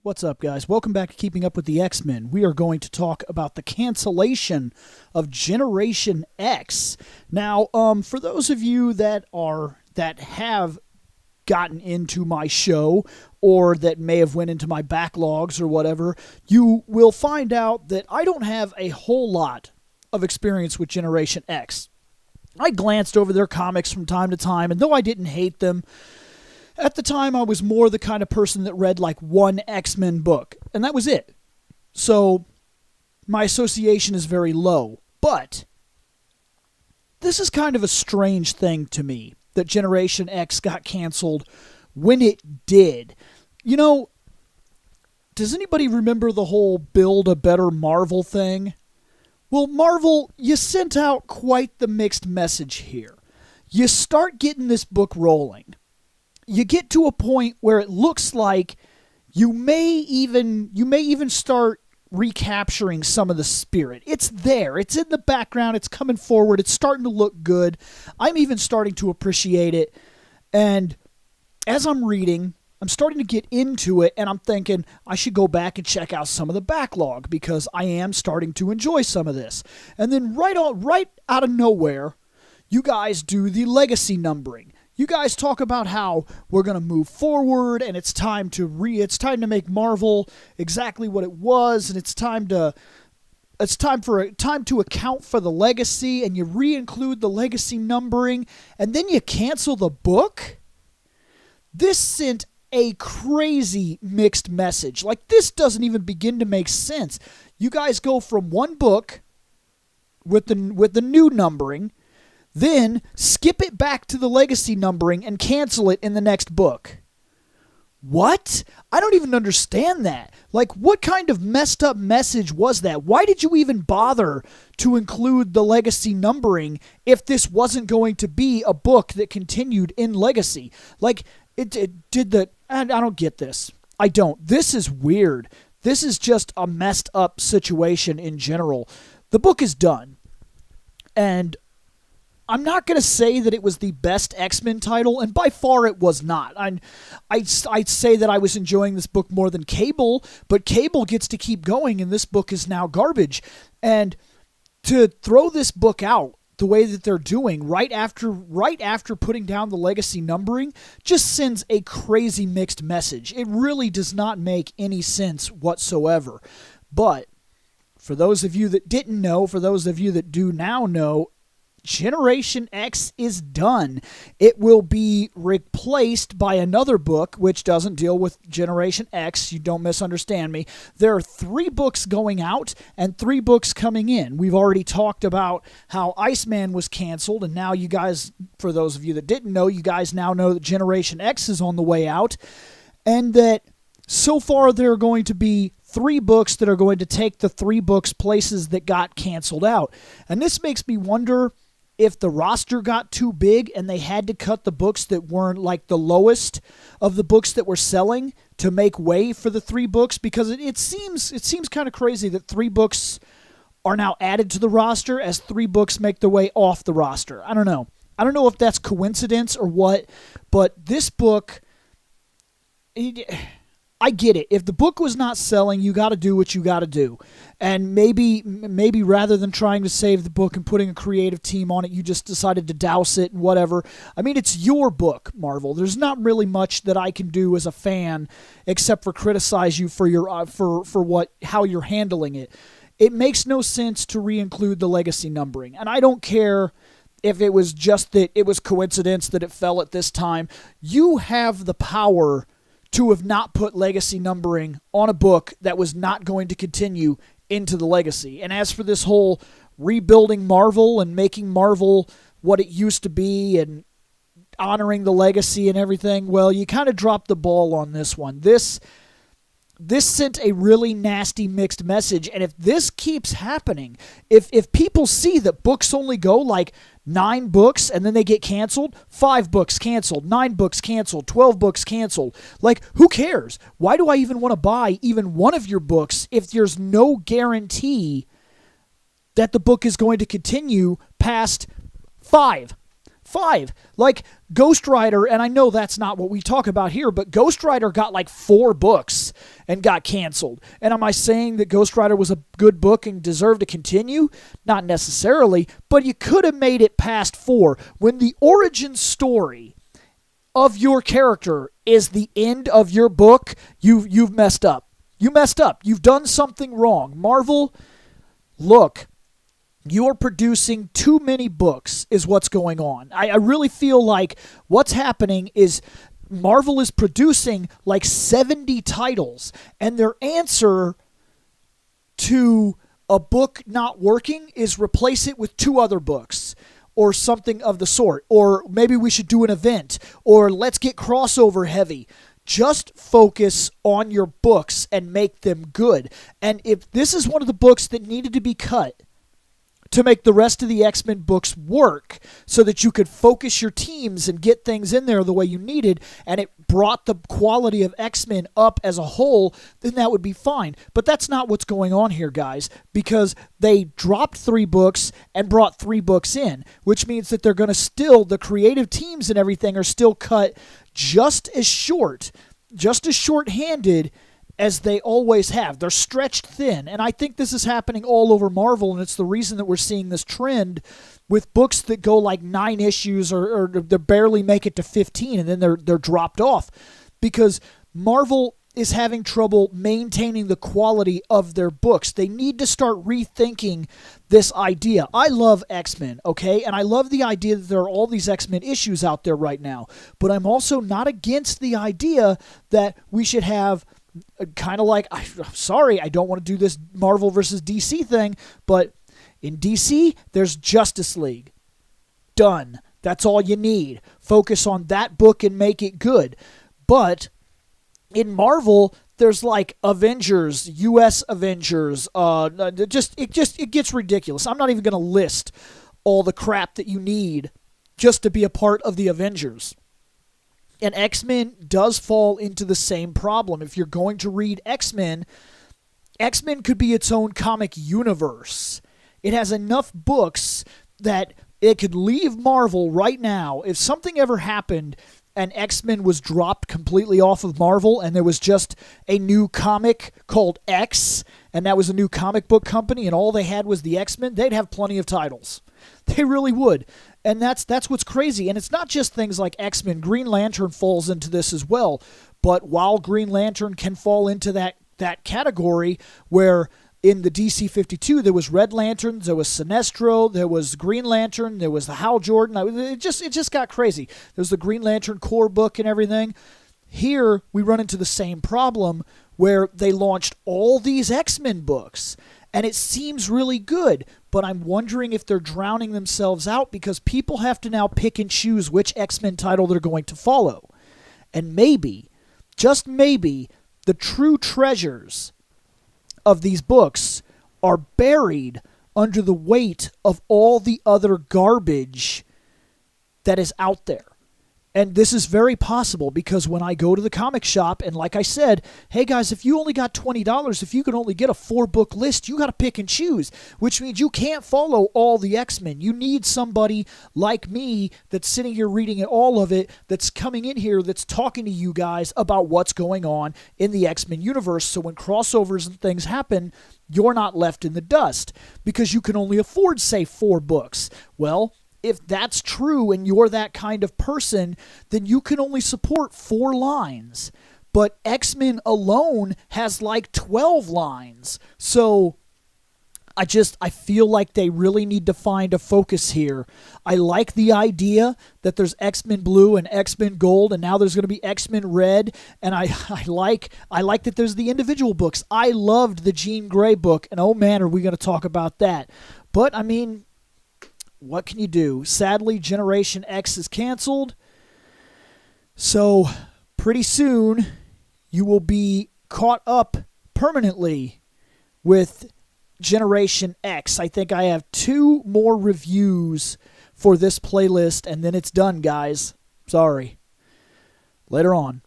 What's up, guys? Welcome back to Keeping Up with the X-Men. We are going to talk about the cancellation of Generation X. Now, for those of you that have gotten into my show or that may have went into my backlogs or whatever, you will find out that I don't have a whole lot of experience with Generation X. I glanced over their comics from time to time, and though I didn't hate them, at the time, I was more the kind of person that read like one X-Men book, and that was it. So my association is very low. But this is kind of a strange thing to me, that Generation X got canceled when it did. You know, does anybody remember the whole Build a Better Marvel thing? Well, Marvel, you sent out quite the mixed message here. You start getting this book rolling. You get to a point where it looks like you may even start recapturing some of the spirit. It's there. It's in the background. It's coming forward. It's starting to look good. I'm even starting to appreciate it. And as I'm reading, I'm starting to get into it, and I'm thinking I should go back and check out some of the backlog because I am starting to enjoy some of this. And then right out of nowhere, you guys do the legacy numbering. You guys talk about how we're going to move forward, and it's time to make Marvel exactly what it was, and it's time to account for the legacy, and you re-include the legacy numbering, and then you cancel the book. This sent a crazy mixed message. Like, this doesn't even begin to make sense. You guys go from one book with the new numbering, then skip it back to the legacy numbering and cancel it in the next book. What? I don't even understand that. Like, what kind of messed up message was that? Why did you even bother to include the legacy numbering if this wasn't going to be a book that continued in legacy? Like, I don't get this. I don't. This is weird. This is just a messed up situation in general. The book is done. And I'm not going to say that it was the best X-Men title, and by far it was not. I'd say that I was enjoying this book more than Cable, but Cable gets to keep going, and this book is now garbage. And to throw this book out the way that they're doing right after putting down the legacy numbering just sends a crazy mixed message. It really does not make any sense whatsoever. But for those of you that didn't know, for those of you that do now know, Generation X is done. It will be replaced by another book which doesn't deal with Generation X. You don't misunderstand me. There are 3 books going out and 3 books coming in. We've already talked about how Iceman was canceled, and now you guys, for those of you that didn't know, you guys now know that Generation X is on the way out, and that so far there are going to be 3 books that are going to take the 3 books places that got canceled out. And this makes me wonder if the roster got too big and they had to cut the books that weren't like the lowest of the books that were selling to make way for the 3 books, because it seems kind of crazy that 3 books are now added to the roster as 3 books make their way off the roster. I don't know. I don't know if that's coincidence or what, but this book, I get it. If the book was not selling, you got to do what you got to do. And maybe rather than trying to save the book and putting a creative team on it, you just decided to douse it and whatever. I mean, it's your book, Marvel. There's not really much that I can do as a fan except for criticize you for your how you're handling it. It makes no sense to re-include the legacy numbering. And I don't care if it was just that it was coincidence that it fell at this time. You have the power to have not put legacy numbering on a book that was not going to continue into the legacy. And as for this whole rebuilding Marvel and making Marvel what it used to be and honoring the legacy and everything, well, you kind of dropped the ball on this one. This sent a really nasty mixed message, and if this keeps happening, if people see that books only go like 9 books and then they get canceled, 5 books canceled, 9 books canceled, 12 books canceled, like, who cares? Why do I even want to buy even one of your books if there's no guarantee that the book is going to continue past 5 5. Like Ghost Rider, and I know that's not what we talk about here, but Ghost Rider got like 4 books and got canceled. And am I saying that Ghost Rider was a good book and deserved to continue? Not necessarily, but you could have made it past 4. When the origin story of your character is the end of your book, you've messed up. You messed up. You've done something wrong. Marvel, look, you are producing too many books is what's going on. I really feel like what's happening is Marvel is producing like 70 titles, and their answer to a book not working is replace it with 2 other books or something of the sort. Or maybe we should do an event, or let's get crossover heavy. Just focus on your books and make them good. And if this is one of the books that needed to be cut to make the rest of the X-Men books work so that you could focus your teams and get things in there the way you needed, and it brought the quality of X-Men up as a whole, then that would be fine. But that's not what's going on here, guys, because they dropped 3 books and brought 3 books in, which means that they're going to still, the creative teams and everything are still cut just as short-handed as they always have. They're stretched thin, and I think this is happening all over Marvel, and it's the reason that we're seeing this trend with books that go like 9 issues or they barely make it to 15, and then they're dropped off because Marvel is having trouble maintaining the quality of their books. They need to start rethinking this idea. I love X-Men, okay? And I love the idea that there are all these X-Men issues out there right now, but I'm also not against the idea that we should have kind of like, I'm sorry, I don't want to do this Marvel versus DC thing, but in DC, there's Justice League. Done. That's all you need. Focus on that book and make it good. But in Marvel, there's like Avengers, US Avengers, it gets ridiculous. I'm not even going to list all the crap that you need just to be a part of the Avengers. And X-Men does fall into the same problem. If you're going to read X-Men, X-Men could be its own comic universe. It has enough books that it could leave Marvel right now. If something ever happened and X-Men was dropped completely off of Marvel and there was just a new comic called X, and that was a new comic book company, and all they had was the X-Men, they'd have plenty of titles. They really would. And that's what's crazy. And it's not just things like X-Men. Green Lantern falls into this as well. But while Green Lantern can fall into that category where in the DC 52 there was Red Lantern, there was Sinestro, there was Green Lantern, there was the Hal Jordan. It just got crazy. There's the Green Lantern core book and everything. Here we run into the same problem where they launched all these X-Men books. And it seems really good, but I'm wondering if they're drowning themselves out because people have to now pick and choose which X-Men title they're going to follow. And maybe, just maybe, the true treasures of these books are buried under the weight of all the other garbage that is out there. And this is very possible because when I go to the comic shop, and like I said, hey guys, if you only got $20, if you can only get a 4-book list, you got to pick and choose, which means you can't follow all the X-Men. You need somebody like me that's sitting here reading all of it, that's coming in here, that's talking to you guys about what's going on in the X-Men universe. So when crossovers and things happen, you're not left in the dust because you can only afford, say, 4 books. Well, if that's true and you're that kind of person, then you can only support 4 lines. But X-Men alone has like 12 lines. So I feel like they really need to find a focus here. I like the idea that there's X-Men Blue and X-Men Gold, and now there's going to be X-Men Red, and I like that there's the individual books. I loved the Jean Grey book, and oh man, are we going to talk about that. But I mean, what can you do? Sadly, Generation X is canceled. So pretty soon you will be caught up permanently with Generation X. I think I have 2 more reviews for this playlist, and then it's done, guys. Sorry. Later on.